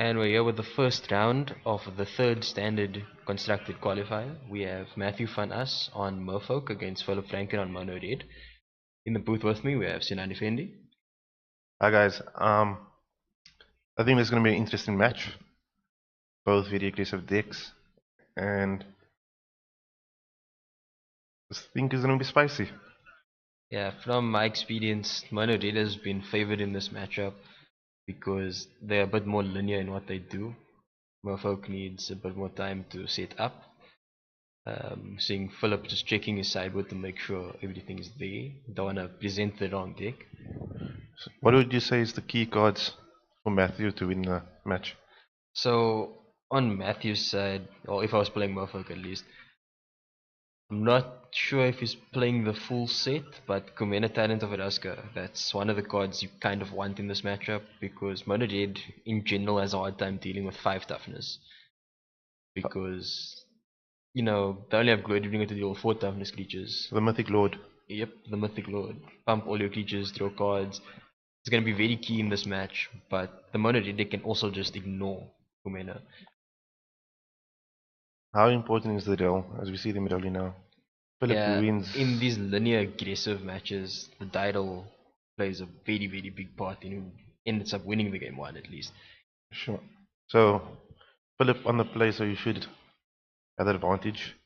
And we're here with the first round of the third standard constructed qualifier. We have Matthew van As on Merfolk against Phillip Franken on Mono Red. In the booth with me, we have Sinan Effendi. Hi guys, I think this is going to be an interesting match. Both very aggressive decks, and I think it's going to be spicy. Yeah, from my experience, Mono Red has been favored in this matchup because they're a bit more linear in what they do. Merfolk needs a bit more time to set up. Seeing Phillip just checking his sideboard to make sure everything is there. Don't want to present the wrong deck. So what would you say is the key cards for Matthew to win the match? So on Matthew's side, or if I was playing Merfolk at least, I'm not sure if he's playing the full set, but Kumena Talent of Araska, that's one of the cards you kind of want in this matchup because Mono Red in general has a hard time dealing with 5 toughness. Because, they only have Glory Bringer to deal with 4 toughness creatures. The Mythic Lord. Yep, the Mythic Lord. Pump all your creatures, draw cards. It's going to be very key in this match, but the Mono Red deck can also just ignore Kumena. How important is the roll as we see them rolling now? Phillip Yeah, wins. in these linear aggressive matches, the Dial plays a very, very big part in who ends up winning the game one at least. Sure. So, Phillip on the play, so you should have the advantage.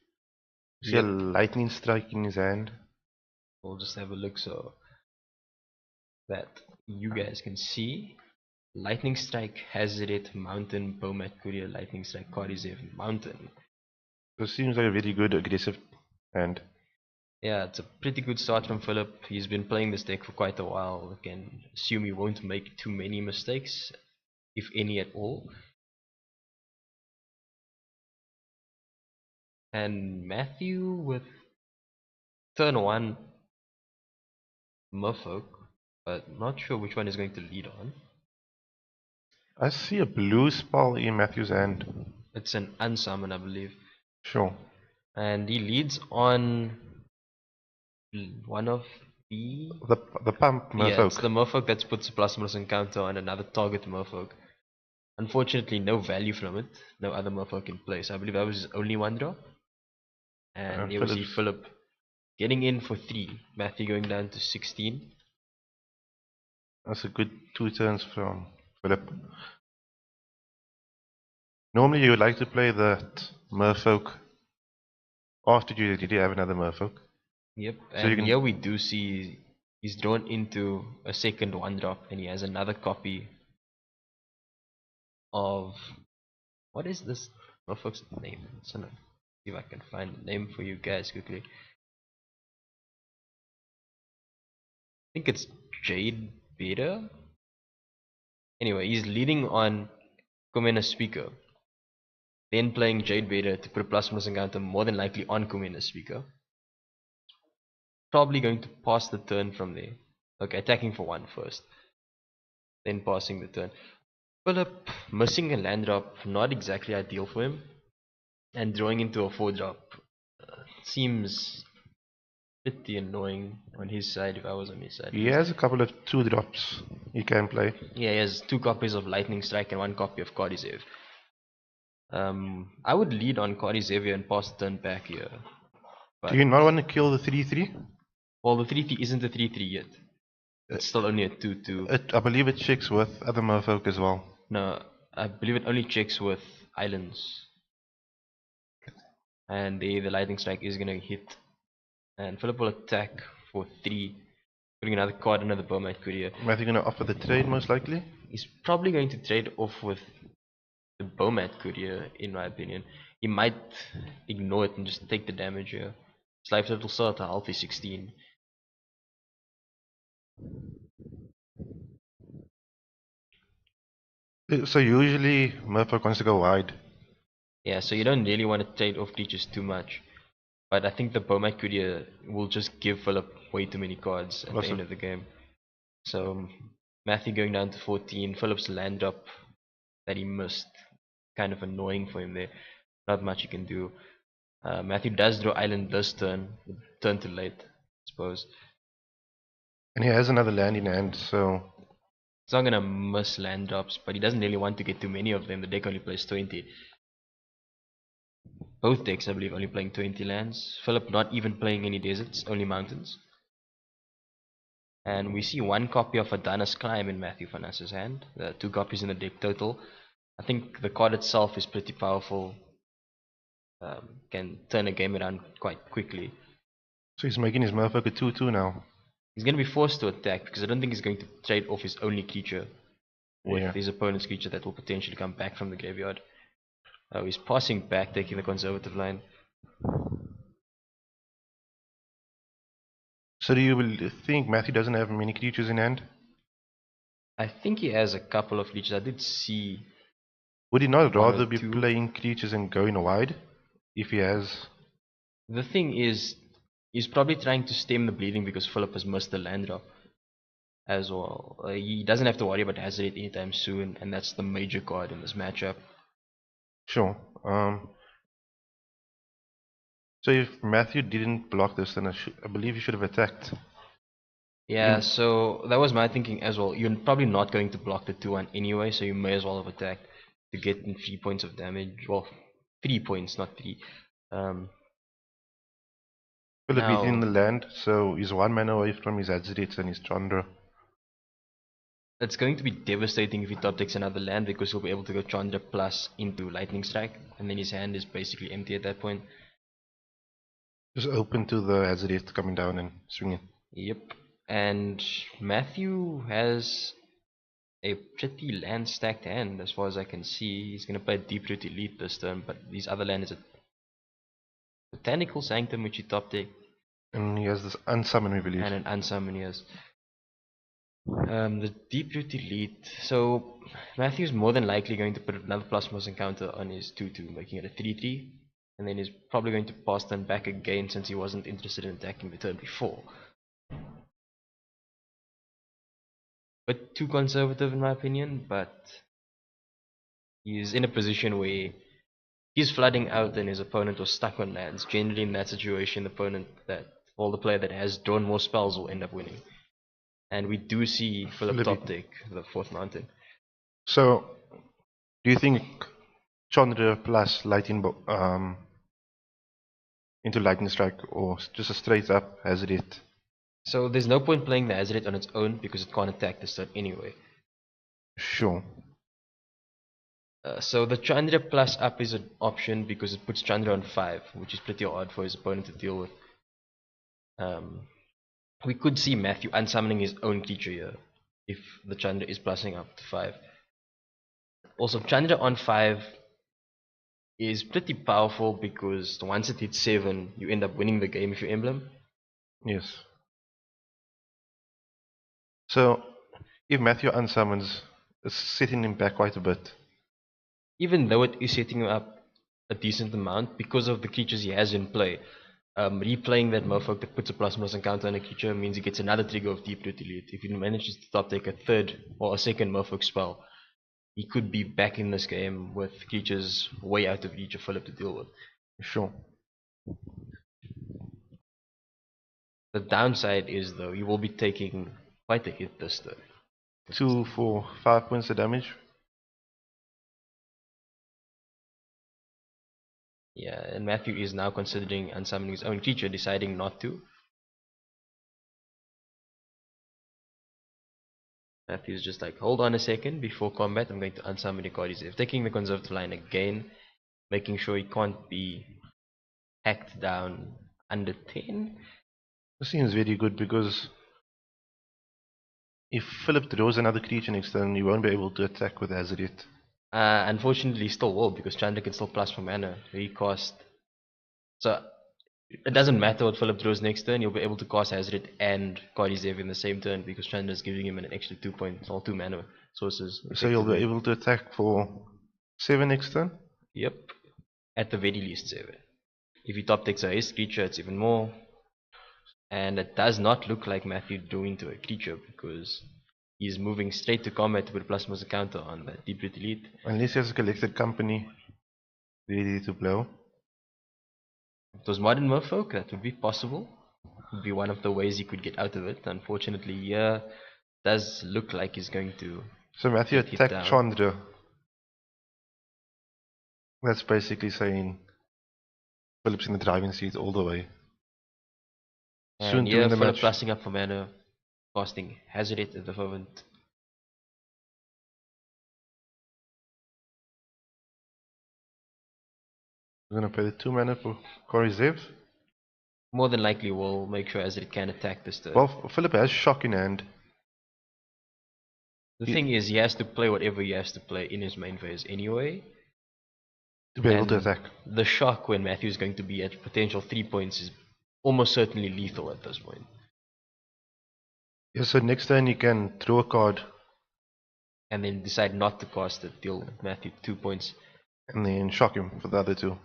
You see a Yep, lightning strike in his hand. we'll just have a look so that you guys can see. Lightning Strike, Hazret, Mountain, Bomat Courier, Lightning Strike, Karizev, Mountain. So it seems like a very good aggressive hand. Yeah, it's a pretty good start from Phillip. He's been playing this deck for quite a while. I can assume he won't make too many mistakes, if any at all. And Matthew with turn 1 Merfolk, but not sure which one is going to lead on. I see a blue spell in Matthew's hand. It's an unsummon, I believe. Sure. And he leads on one of the... The pump Yeah, it's Merfolk. the Merfolk that puts a plus encounter on another target Merfolk. Unfortunately, no value from it. No other Merfolk in place. I believe that was his only one drop. And here we see Phillip's. Phillip getting in for 3. Matthew going down to 16. That's a good 2 turns from Phillip. Normally you would like to play that Merfolk after you already have another Merfolk. Yep, So you and can. here we do see he's drawn into a second 1-drop and he has another copy of... What is this Merfolk's name? So see if I can find the name for you guys quickly. I think it's Jade Beta. Anyway, he's leading on Kumena Speaker. Then playing Jade Beta to put a plus encounter more than likely on Kumena's Speaker. Probably going to pass the turn from there. Okay, attacking for 1 first. Then passing the turn. Phillip missing a land drop, not exactly ideal for him. And drawing into a 4-drop seems pretty annoying on his side if I was on his side at He least. has a couple of 2 drops he can play. Yeah, he has 2 copies of Lightning Strike and 1 copy of Karizev. I would lead on Karizev and pass the turn back here. Do But, you not want to kill the 3/3? well, the 3-3 isn't a 3-3 yet. It's still only a 2-2. I believe it checks with other Merfolk as well. No, I believe it only checks with islands. And the Lightning Strike is going to hit. And Phillip will attack for 3. Putting another card under the Bomat Courier. Matthew going to offer the trade most likely. He's probably going to trade off with the Bomat Courier, in my opinion. He might ignore it and just take the damage here. His life total still at a healthy 16. So usually Merfolk wants to go wide. Yeah, so you don't really want to trade off creatures too much. But I think the Bomat Courier will just give Phillip way too many cards at the end of the game. So Matthew going down to 14. Phillip's land drop that he missed. Kind of annoying for him there. Not much he can do. Matthew does draw island this turn. Turn too late, I suppose. And he has another land in hand, so He's not gonna miss land drops, but he doesn't really want to get too many of them. The deck only plays 20. Both decks, I believe, only playing 20 lands. Phillip not even playing any deserts, only mountains. And we see one copy of Adana's Climb in Matthew Fanas's hand. 2 copies in the deck total. I think the card itself is pretty powerful. Can turn a game around quite quickly. So he's making his Merfolk a 2/2 now. He's going to be forced to attack because I don't think he's going to trade off his only creature with his opponent's creature that will potentially come back from the graveyard. He's passing back, taking the conservative line. So do you think Matthew doesn't have many creatures in hand? I think he has a couple of creatures. I did see. Would he not one or rather be two. playing creatures and going wide if he has? The thing is, he's probably trying to stem the bleeding because Phillip has missed the land drop as well. He doesn't have to worry about Hazard anytime soon, and that's the major card in this matchup. Sure. So if Matthew didn't block this, then I believe he should have attacked. Yeah, so that was my thinking as well. You're probably not going to block the 2-1 anyway, so you may as well have attacked to get in 3 points of damage. Well, 3 points, not 3. Phillip is in Now, the land, so he's 1 mana away from his Azirit and his Chandra. it's going to be devastating if he top takes another land because he'll be able to go Chandra plus into Lightning Strike, and then his hand is basically empty at that point. Just open to the Azirit coming down and swinging. Yep. And Matthew has a pretty land stacked hand as far as I can see. He's going to play Deep Root Elite this turn, but his other land is a Botanical Sanctum, which he top deck, And he has this unsummon, we believe. and an unsummon, yes. The Deep Root Elite. So Matthew's more than likely going to put another plus encounter on his 2/2, making it a 3/3, and then he's probably going to pass turn back again since he wasn't interested in attacking the turn before. Bit too conservative in my opinion, but he's in a position where he's flooding out and his opponent was stuck on lands. Generally in that situation, the player that has drawn more spells will end up winning. And we do see Phillip top deck the 4th mountain. So, do you think Chandra plus Lightning into Lightning Strike, or just a straight up Azirit? So there's no point playing the Azirit on its own because it can't attack this turn anyway. Sure. So the Chandra plus up is an option because it puts Chandra on 5, which is pretty hard for his opponent to deal with. We could see Matthew unsummoning his own creature here if the Chandra is plussing up to 5. Also, Chandra on 5 is pretty powerful because once it hits 7, you end up winning the game if you emblem. Yes. So, if Matthew unsummons, it's setting him back quite a bit. Even though it is setting him up a decent amount because of the creatures he has in play. Replaying that Merfolk that puts a plus encounter on a creature means he gets another trigger of Deep Root Elite. If he manages to top take a 3rd or a 2nd Merfolk spell, he could be back in this game with creatures way out of reach of Phillip to deal with. Sure. The downside is though, you will be taking quite a hit this turn. 2 for 5 points of damage. Yeah, and Matthew is now considering unsummoning his own creature, deciding not to. Matthew's just like, hold on a second, before combat I'm going to unsummon the Cordyceps. Taking the conservative line again, making sure he can't be hacked down under 10. This seems very good because if Phillip draws another creature next turn, you won't be able to attack with Azirit. Unfortunately, he still will because Chandra can still plus for mana, recast. So it doesn't matter what Phillip draws next turn, you'll be able to cast Hazard and Cordyceps in the same turn because Chandra is giving him an extra 2 points or 2 mana sources. So you'll be able to attack for 7 next turn? Yep, at the very least 7. If he top takes a haste creature, it's even more. And it does not look like Matthew doing to a creature because he's moving straight to combat to put a plus counter on the Deep Root Elite. Unless he has a collected company ready to blow. If it was modern Merfolk, that would be possible. Would be one of the ways he could get out of it. Unfortunately, yeah, does look like he's going to So Matthew get hit attacked down. Chandra. That's basically saying Philip's in the driving seat all the way. Soon And to yeah, win the Phillip match. plus up for mana, casting Hazard at the moment. We're gonna pay the 2 mana for Korizev. More than likely will make sure Hazard can attack this turn. Well, Philip has shock in hand. The thing is, he has to play whatever he has to play in his main phase anyway. To be able to And attack. the shock when Matthew's going to be at potential 3 points is almost certainly lethal at this point. Yeah, so next turn you can draw a card And then decide not to cast it, deal Matthew 2 points. and then shock him for the other 2.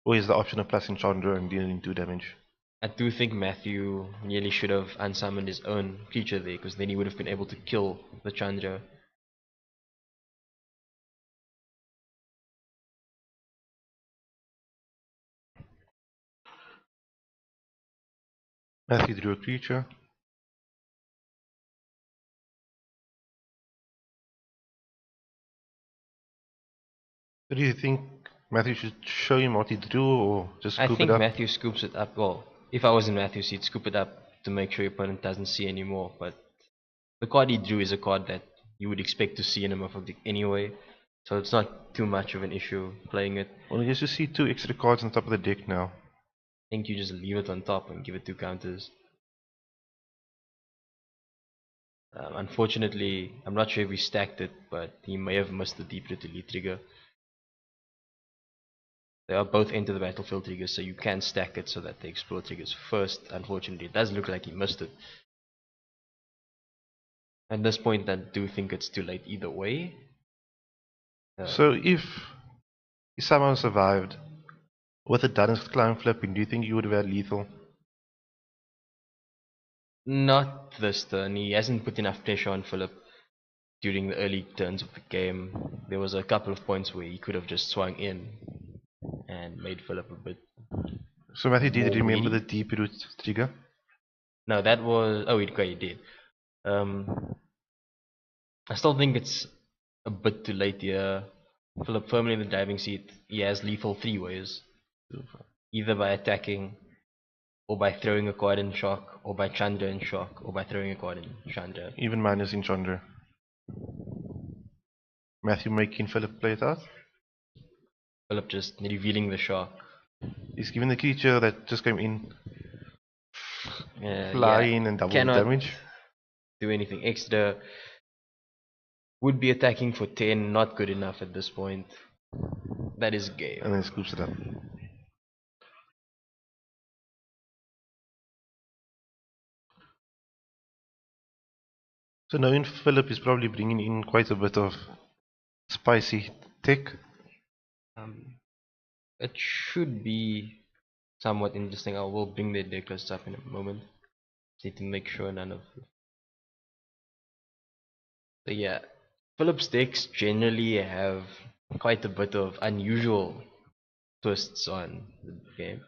Or he has the option of plus Chandra and dealing 2 damage. I do think Matthew nearly should have unsummoned his own creature there, because then he would have been able to kill the Chandra. Matthew drew a creature. What do you think Matthew should show him what he drew or just I scoop it think up? Matthew scoops it up. Well, if I was in Matthew's seat, scoop it up to make sure your opponent doesn't see anymore. But the card he drew is a card that you would expect to see in a Merfolk deck anyway, so it's not too much of an issue playing it. Well, he has to see 2 extra cards on top of the deck now. I think you just leave it on top and give it 2 counters. Unfortunately, I'm not sure if he stacked it, but he may have missed the deep root elite trigger. They are both enter the battlefield triggers, so you can stack it so that the explore triggers first. Unfortunately, it does look like he missed it. At this point, I do think it's too late either way. So if he somehow survived with a Dunn's climb flipping, do you think you would have had lethal? Not this turn. He hasn't put enough pressure on Phillip during the early turns of the game. There was a couple of points where he could have just swung in and made Phillip a bit. So Matthew did More remember weedy. the deep root trigger? No, that was. Oh, he did. I still think it's a bit too late here. Phillip firmly in the driving seat. He has lethal 3 ways. Either by attacking, or by throwing a card in shock, or by Chandra in shock, or by throwing a card in Chandra. Even minus in Chandra. Matthew making Philip play it out. Phillip just revealing the shock. He's given the creature that just came in Yeah, flying and double cannot damage. do anything extra. Would be attacking for 10, not good enough at this point. That is game. And then scoops it up. So knowing Philip is probably bringing in quite a bit of spicy tech. It should be somewhat interesting. I will bring the deck list up in a moment. Need to make sure none of. So yeah, Philip's decks generally have quite a bit of unusual twists on the game.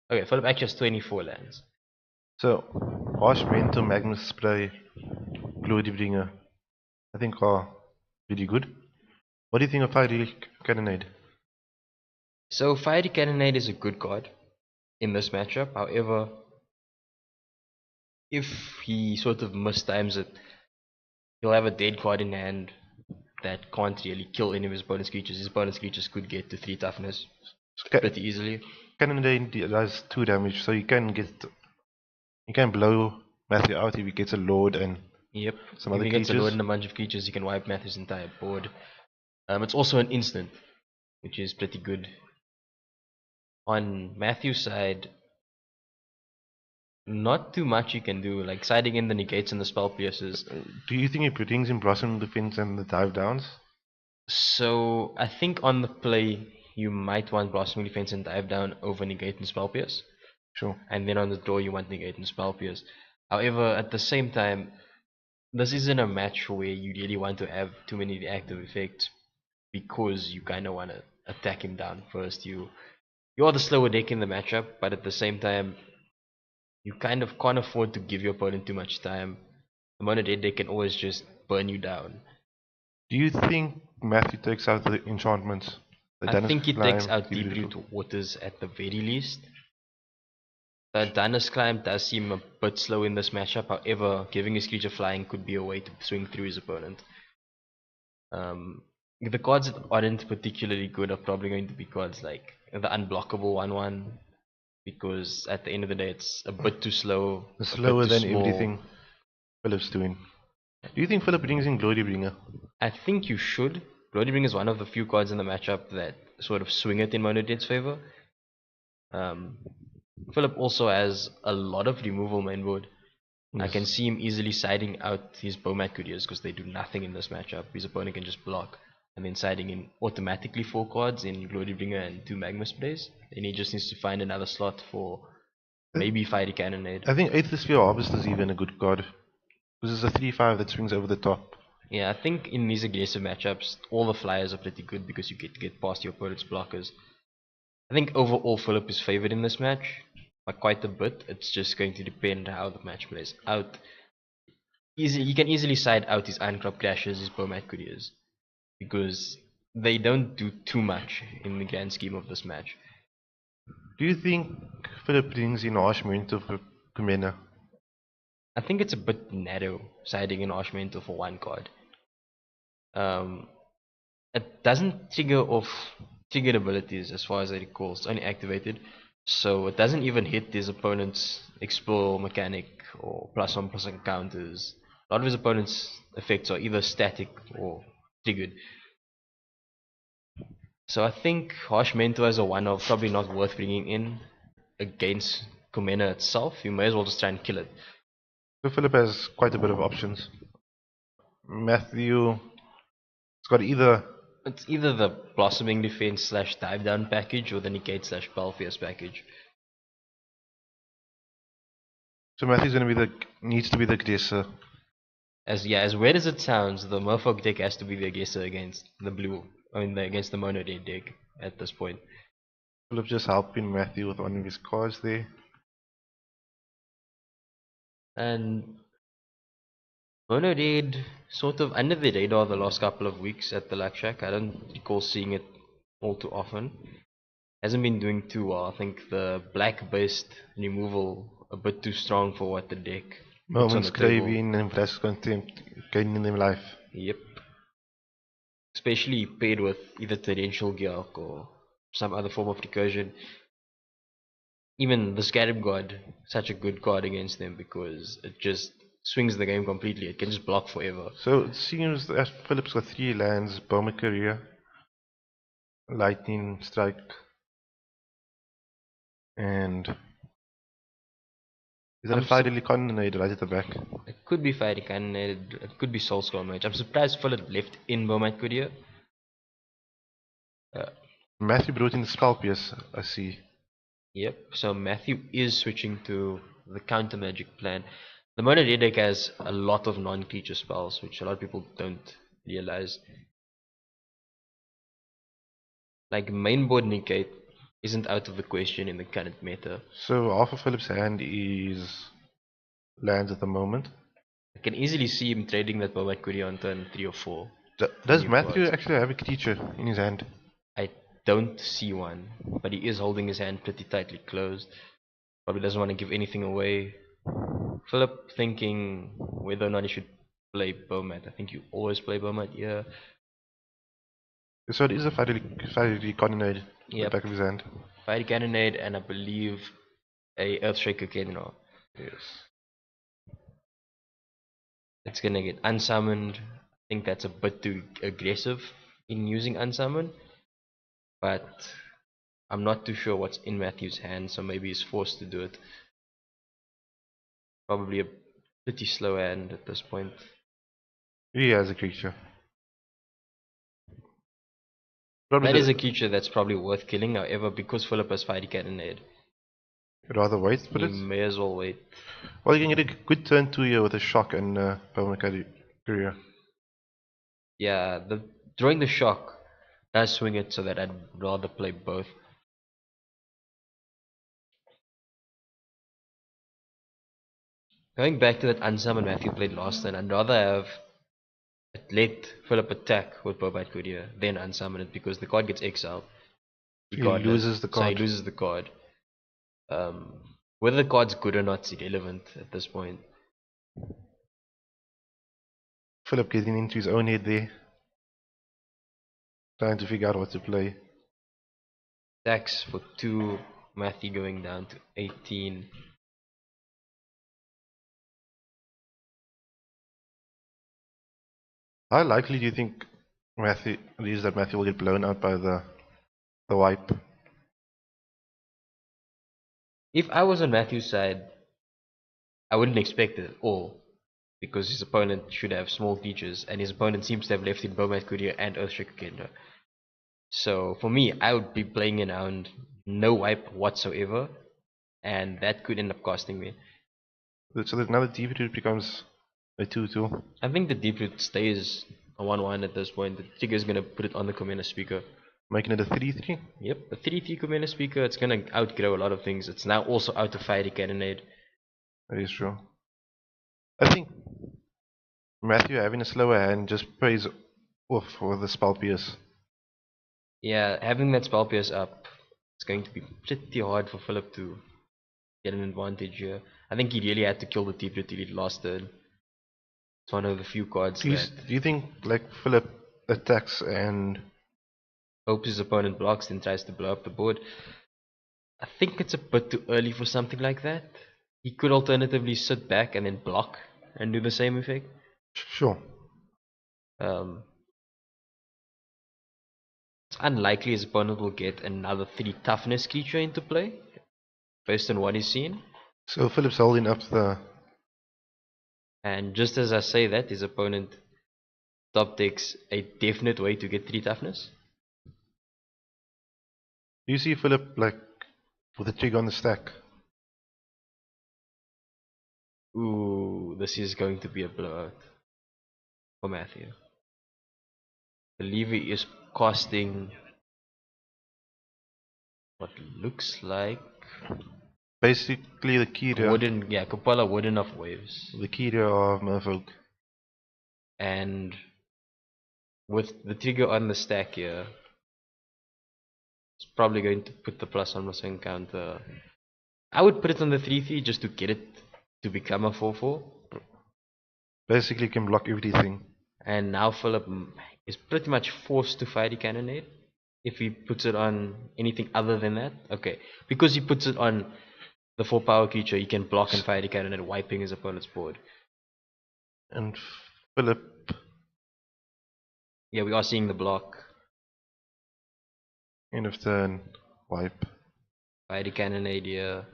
Okay, Philip actually has 24 lands. So, Harsh Mentor, Magnus Spray, Glory Bringer, I think are really good. What do you think of Fiery Cannonade? So Fiery Cannonade is a good card in this matchup. However, if he sort of mistimes it, he'll have a dead card in hand that can't really kill any of his bonus creatures. His bonus creatures could get to 3 toughness pretty easily. Cannonade does 2 damage, so you can blow Matthew out if he gets a Lord and Yep. some If other he gets a creatures. load and a bunch of creatures, he can wipe Matthew's entire board. It's also an instant, which is pretty good. On Matthew's side, not too much you can do, like siding in the negates and the spell pierces. Do you think he brings in Blossom Defense and the dive downs? So I think on the play you might want Blossoming Defense and dive down over negate and spell pierce. Sure. And then on the draw you want negate and spell pierce. However, at the same time, this isn't a match where you really want to have too many reactive effects, because you kind of want to attack him down first. You're the slower deck in the matchup, but at the same time, you kind of can't afford to give your opponent too much time. The mono red deck can always just burn you down. Do you think Matthew takes out the enchantments? The I Dana's think he takes Climb, out Deep Deep Root. Root Waters at the very least. The Dana's Climb does seem a bit slow in this matchup, however, giving his creature flying could be a way to swing through his opponent. The cards that aren't particularly good are probably going to be cards like the unblockable 1/1, because at the end of the day it's a bit too slow, a bit Slower too than small. everything Philip's doing. Do you think Philip brings in Glorybringer? I think you should. Bloody is one of the few cards in the matchup that sort of swing it in Mono Dead's favor. Philip also has a lot of removal mainboard. I can Yes. see him easily siding out his Bomat Couriers because they do nothing in this matchup. His opponent can just block, and then siding in automatically 4 cards in Glorybringer and 2 Magma Sprays. Then he just needs to find another slot for maybe Fiery Cannonade. I think Eighth Sphere Harvest is even a good card. Because it's a 3/5 that swings over the top. Yeah, I think in these aggressive matchups, all the flyers are pretty good because you get to get past your opponent's blockers. I think overall Philip is favored in this match by quite a bit. It's just going to depend how the match plays out. You can easily side out his Ironcrop Crashes, his Bomat Couriers, because they don't do too much in the grand scheme of this match. Do you think Philip brings in Harsh Mentor for Kumena? I think it's a bit narrow siding in Archmental for 1 card. It doesn't trigger off triggered abilities as far as I recall. It's only activated, so it doesn't even hit his opponent's explore mechanic or +1 encounters. A lot of his opponent's effects are either static or triggered. So I think Harsh Mentor as a one-off probably not worth bringing in against Kumena itself. You may as well just try and kill it. So Philip has quite a bit of options. Matthew, it's got either. It's either the Blossoming Defense / Dive Down package or the Negate / Balfierce package. So Matthew's gonna be needs to be the aggressor. As weird as it sounds, the Merfolk deck has to be the aggressor against the blue. Against the mono red deck at this point. Philip just helping Matthew with one of his cards there. And mono red sort of under the radar the last couple of weeks at the Luck Shack. I don't recall seeing it all too often. Hasn't been doing too well. I think the black based removal a bit too strong for what the deck puts on Moments the table. craving and fresh contempt gaining them life. Yep. Especially paired with either Torrential Gyok or some other form of recursion. Even the Scarab God, such a good card against them because it just swings the game completely. It can just block forever. So it seems that Philip's got 3 lands, Bomber Career, Lightning Strike, and is that a Fiery Cannonade right at the back? It could be Fiery Cannonade, it could be Soul Skull Mage. I'm surprised Philip left in Bomat Courier. Matthew brought in the Spell Pierce, I see. Yep, so Matthew is switching to the counter magic plan. The Mono Red deck has a lot of non-creature spells, which a lot of people don't realize. Like mainboard negate isn't out of the question in the current meta. So half of Philip's hand is lands at the moment. I can easily see him trading that Bobat Courier on turn 3 or 4. Does New Matthew cards. actually have a creature in his hand? I don't see one, but he is holding his hand pretty tightly closed. Probably doesn't want to give anything away. Philip thinking whether or not he should play Bomat. I think you always play Bomat, yeah. So it is a Fiery Cannonade at the Yep. back of his hand. Fiery Cannonade and I believe a Earthshaker Kenro. Yes. It's gonna get unsummoned. I think that's a bit too aggressive in using unsummon, but I'm not too sure what's in Matthew's hand, so maybe he's forced to do it. Probably a pretty slow hand at this point. He has a creature. That is a creature that's probably worth killing, however, because Philip has Fiery Cannonade, Rather wait for he it. may as well wait. Well, you can get a good turn 2 here with a shock and Bomber Career. Yeah, drawing the shock does swing it so that I'd rather play both. Going back to that unsummoned Matthew played last turn, I'd rather have let Philip attack with Bobite Courier than unsummon it because the card gets exiled So he regardless. loses the So he card. loses the card. Whether the card's good or not is irrelevant at this point. Philip getting into his own head there. Trying to figure out what to play. Tax for 2, Matthew going down to 18. How likely do you think Matthew is that Matthew will get blown out by the wipe? If I was on Matthew's side, I wouldn't expect it at all. Because his opponent should have small features, and his opponent seems to have left in Bomat Courier and Earthshaker Kendo. So for me, I would be playing around no wipe whatsoever, and that could end up costing me. So there's another deep root becomes a 2-2. I think the deep root stays a 1-1 at this point. The trigger is gonna put it on the Commander speaker. Making it a 3-3. Yep, a 3-3 Commander speaker. It's gonna outgrow a lot of things. It's now also out of Fiery Cannonade. That is true. I think Matthew having a slower hand just pays off for the spell pierce. Yeah, having that spell pierce up, it's going to be pretty hard for Philip to get an advantage here. I think he really had to kill the deep root elite last turn. It's one of the few cards Do you think like Philip attacks and hopes his opponent blocks and tries to blow up the board? I think it's a bit too early for something like that. He could alternatively sit back and then block and do the same effect. sure. It's unlikely his opponent will get another 3 toughness creature into play, based on what he's seen. So Philip's holding up the. And just as I say that, his opponent top decks a definite way to get 3 toughness. Do you see Philip like with a trigger on the stack? Ooh, this is going to be a blowout for Matthew. The levy is costing what looks like Basically the Kira. wooden, yeah, Kupala wooden of waves. The Kira of Merfolk. And with the trigger on the stack here, it's probably going to put the plus on +1 counter. I would put it on the 3-3 just to get it to become a 4-4. Basically can block everything. And now Philip is pretty much forced to Fiery Cannonade if he puts it on anything other than that. Okay, because he puts it on the 4 power creature, he can block and Fiery Cannonade, wiping his opponent's board. And Philip. Yeah, we are seeing the block. End of turn. Wipe. Fiery Cannonade here.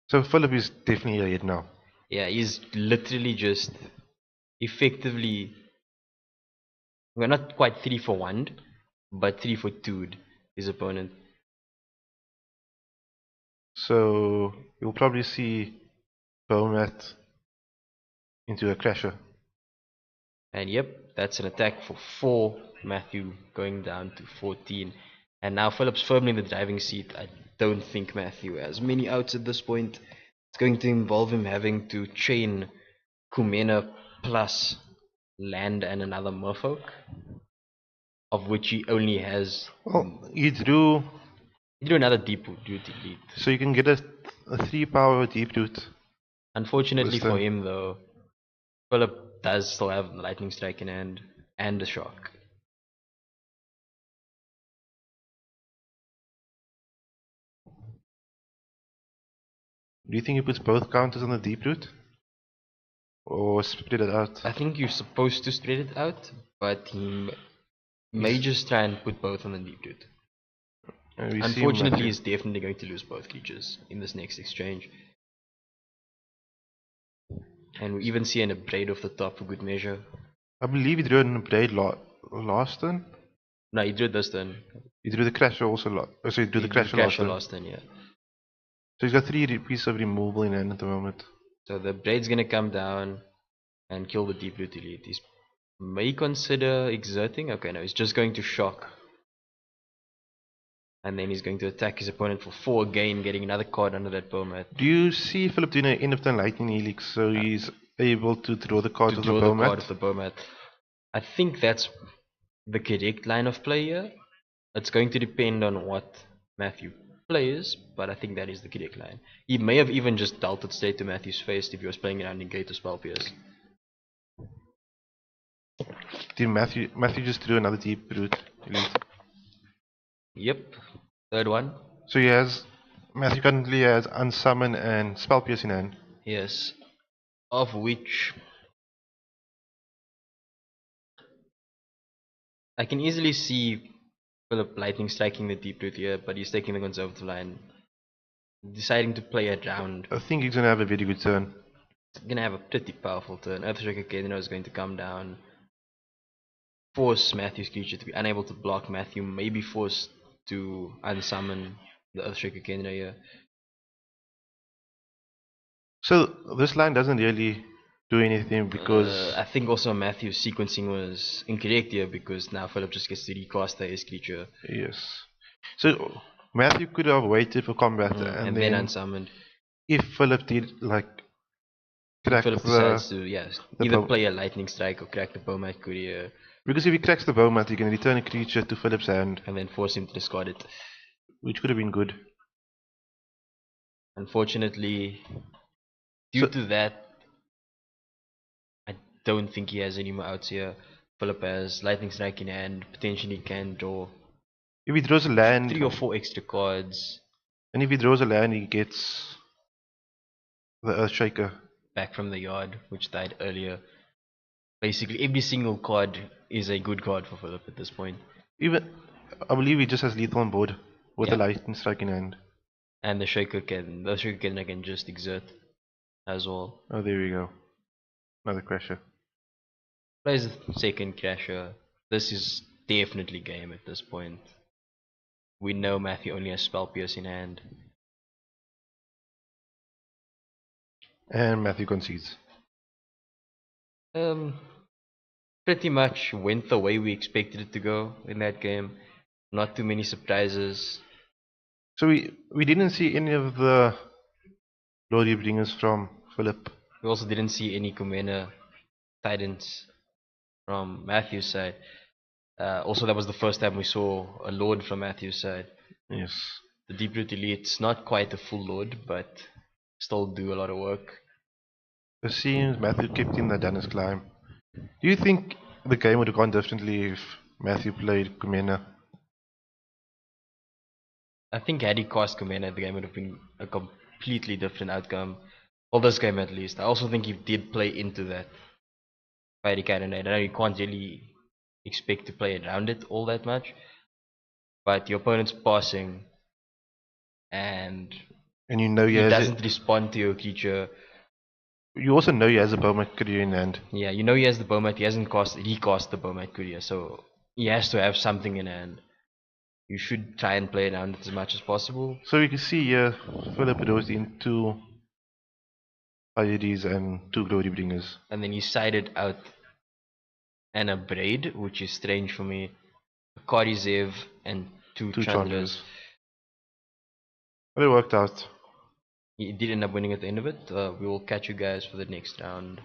So Philip is definitely ahead now. Yeah, he's literally just effectively, well, not quite 3 for 1, but 3 for 2'd his opponent. So you'll probably see Bomat into a crasher. And yep, that's an attack for 4, Matthew going down to 14. And now Philip's firmly in the driving seat. I don't think Matthew has many outs at this point. It's going to involve him having to chain Kumena plus land and another Merfolk, of which he only has. Well, he drew. He drew another deep root elite. So you can get a 3 power deep root. Unfortunately for turn. him, though, Philip does still have the lightning strike in hand and the shock. Do you think he puts both counters on the deep root? Or split it out? I think you're supposed to spread it out, but he may just try and put both on the deep root. Unfortunately, he's definitely going to lose both creatures in this next exchange. And we even see an Abrade off the top for good measure. I believe he drew an Abrade last turn? No, he drew it this turn. He drew the Crasher also so he drew the Crasher last turn, yeah. So he's got 3 pieces of removal in hand at the moment. So the Abrade's gonna come down and kill the deep root elite. He may consider exerting. Okay, no, he's just going to shock. And then he's going to attack his opponent for 4 again, getting another card under that Bowmat. Do you see Philip doing an end of turn lightning helix so he's able to draw the card To of the draw the card Bowmat? of the Bowmat. I think that's the correct line of play here. It's going to depend on what Matthew plays, but I think that is the correct line. He may have even just dealt it straight to Matthew's face if he was playing around Negate or Spell Pierce. Did Matthew just drew another deep root elite? Yep, third one. So he has Matthew currently has Unsummon and Spell Pierce in hand. Yes, of which I can easily see Philip Lightning striking the deep root here, but he's taking the conservative line, deciding to play it round. I think he's gonna have a very good turn. He's gonna have a pretty powerful turn. Earthshaker Kedino is going to come down, force Matthew's creature to be unable to block Matthew, maybe forced to unsummon the Earthshaker Kedino here. So this line doesn't really do anything because I think also Matthew's sequencing was incorrect here because now Philip just gets to recast his creature. yes. So Matthew could have waited for combat and then unsummoned. If Philip did like crack Philip decides to either play a lightning strike or crack the Bowmat Courier. Because if he cracks the Bowmat, he can return a creature to Philip's hand and then force him to discard it. Which could have been good. Unfortunately, due to that, I don't think he has any more outs here. Philip has lightning strike in hand, potentially can draw. If he draws a land, 3 or 4 extra cards. And if he draws a land, he gets the Earthshaker back from the yard, which died earlier. Basically, every single card is a good card for Philip at this point. Even, I believe he just has lethal on board with a lightning strike in hand. And the Shaker can just exert as well. Oh, there we go. Another crasher. Plays the second crasher. This is definitely game at this point. We know Matthew only has Spell Pierce in hand. And Matthew concedes. Pretty much went the way we expected it to go in that game. Not too many surprises. So we didn't see any of the Glory Bringers from Philip. We also didn't see any Kumena Titans from Matthew's side. Also, that was the first time we saw a Lord from Matthew's side. Yes. The Deep Root Elite's not quite a full Lord, but still do a lot of work. It seems Matthew kept in the Dennis climb. Do you think the game would have gone differently if Matthew played Kumena? I think had he cast Kumena, the game would have been a completely different outcome. Well, this game at least. I also think he did play into that Fiery Cannonade. I know you can't really expect to play around it all that much, but your opponent's passing and you know he doesn't respond to your creature. You also know he has a Bowmat Courier in hand. Yeah, you know he has the Bowmat. He hasn't recast the Bowmat Courier, so he has to have something in hand. You should try and play around it as much as possible. So you can see here, Philip goes in 2 IEDs and 2 Glory Bringers. And then he sided out an Abrade, which is strange for me, a Karizev, and 2 Chandras. But it worked out. He did end up winning at the end of it. We will catch you guys for the next round.